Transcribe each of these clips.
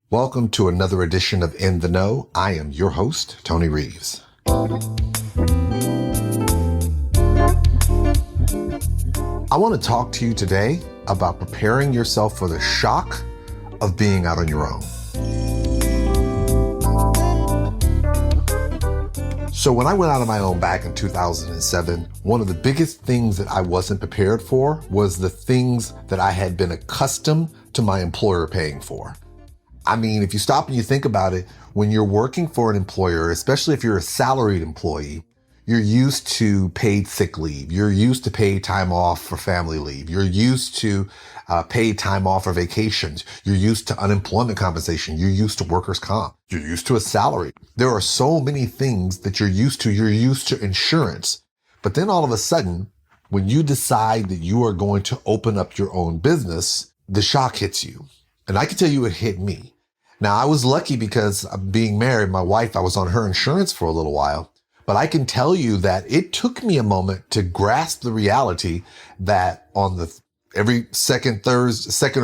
Welcome to another edition of In the Know. I am your host, Tony Reeves. I want to talk to you today about preparing yourself for the shock of being out on your own. So when I went out on my own back in 2007, one of the biggest things that I wasn't prepared for was the things that I had been accustomed to my employer paying for. I mean, if you stop and you think about it, when you're working for an employer, especially if you're a salaried employee, you're used to paid sick leave. You're used to paid time off for family leave. You're used to paid time off for vacations. You're used to unemployment compensation. You're used to workers' comp. You're used to a salary. There are so many things that you're used to. You're used to insurance. But then all of a sudden, when you decide that you are going to open up your own business, the shock hits you. And I can tell you it hit me. Now, I was lucky because being married, my wife, I was on her insurance for a little while. But I can tell you that it took me a moment to grasp the reality that on every second or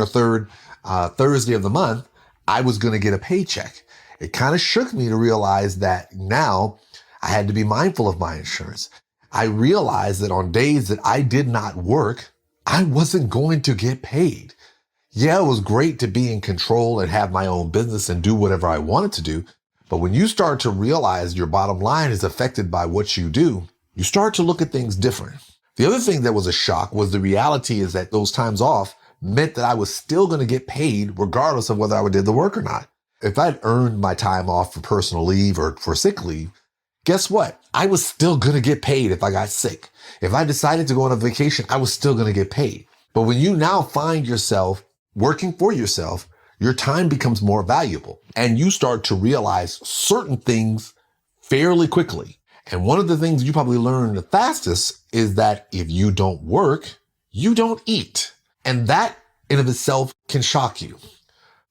third Thursday of the month, I was going to get a paycheck. It kind of shook me to realize that now I had to be mindful of my insurance. I realized that on days that I did not work, I wasn't going to get paid. Yeah, it was great to be in control and have my own business and do whatever I wanted to do. But when you start to realize your bottom line is affected by what you do, you start to look at things different. The other thing that was a shock was the reality is that those times off meant that I was still going to get paid regardless of whether I did the work or not. If I'd earned my time off for personal leave or for sick leave, guess what? I was still going to get paid if I got sick. If I decided to go on a vacation, I was still going to get paid. But when you now find yourself working for yourself, your time becomes more valuable and you start to realize certain things fairly quickly. And one of the things you probably learn the fastest is that if you don't work, you don't eat. And that in of itself can shock you,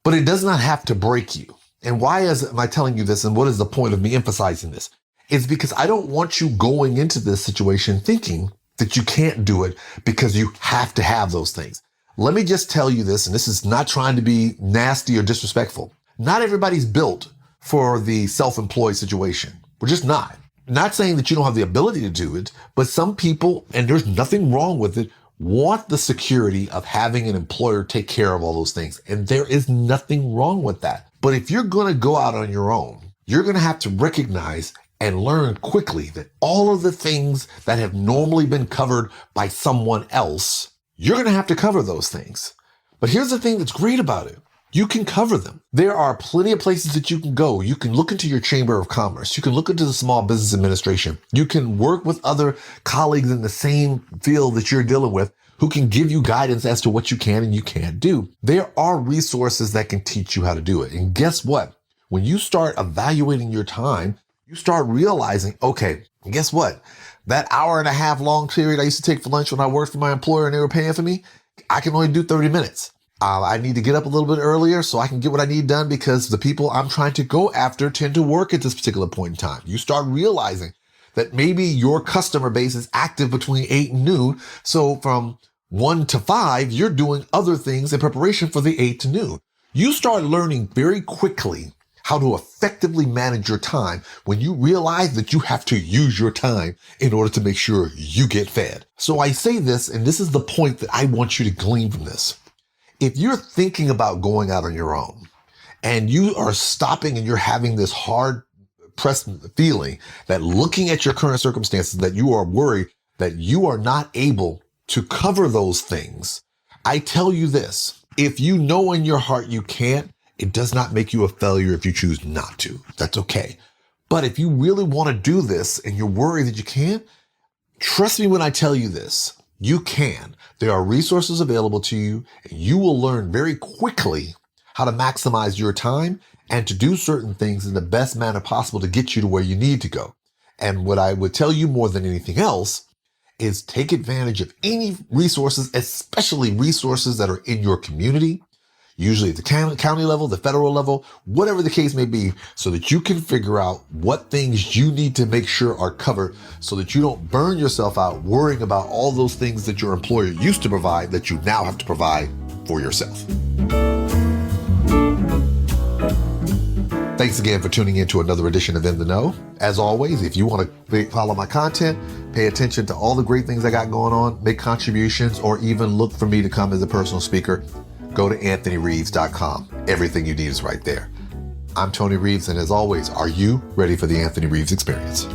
but it does not have to break you. And why am I telling you this? And what is the point of me emphasizing this? It's because I don't want you going into this situation thinking that you can't do it because you have to have those things. Let me just tell you this, and this is not trying to be nasty or disrespectful. Not everybody's built for the self-employed situation. We're just not. Not saying that you don't have the ability to do it, but some people, and there's nothing wrong with it, want the security of having an employer take care of all those things. And there is nothing wrong with that. But if you're going to go out on your own, you're going to have to recognize and learn quickly that all of the things that have normally been covered by someone else, you're going to have to cover those things. But here's the thing that's great about it. You can cover them. There are plenty of places that you can go. You can look into your Chamber of Commerce. You can look into the Small Business Administration. You can work with other colleagues in the same field that you're dealing with who can give you guidance as to what you can and you can't do. There are resources that can teach you how to do it. And guess what? When you start evaluating your time, you start realizing, okay, guess what? That hour and a half long period I used to take for lunch when I worked for my employer and they were paying for me, I can only do 30 minutes. I need to get up a little bit earlier so I can get what I need done because the people I'm trying to go after tend to work at this particular point in time. You start realizing that maybe your customer base is active between 8 and noon. So from 1 to 5, you're doing other things in preparation for the 8 to noon. You start learning very quickly how to effectively manage your time when you realize that you have to use your time in order to make sure you get fed. So I say this, and this is the point that I want you to glean from this. If you're thinking about going out on your own and you are stopping and you're having this hard pressed feeling that looking at your current circumstances, that you are worried that you are not able to cover those things, I tell you this, if you know in your heart you can't, it does not make you a failure if you choose not to. That's okay. But if you really want to do this and you're worried that you can't, trust me when I tell you this, you can. There are resources available to you and you will learn very quickly how to maximize your time and to do certain things in the best manner possible to get you to where you need to go. And what I would tell you more than anything else is take advantage of any resources, especially resources that are in your community, usually at the county level, the federal level, whatever the case may be, so that you can figure out what things you need to make sure are covered so that you don't burn yourself out worrying about all those things that your employer used to provide that you now have to provide for yourself. Thanks again for tuning in to another edition of In the Know. As always, if you want to follow my content, pay attention to all the great things I got going on, make contributions, or even look for me to come as a personal speaker, go to anthonyreeves.com. Everything you need is right there. I'm Tony Reeves, and as always, are you ready for the Anthony Reeves experience?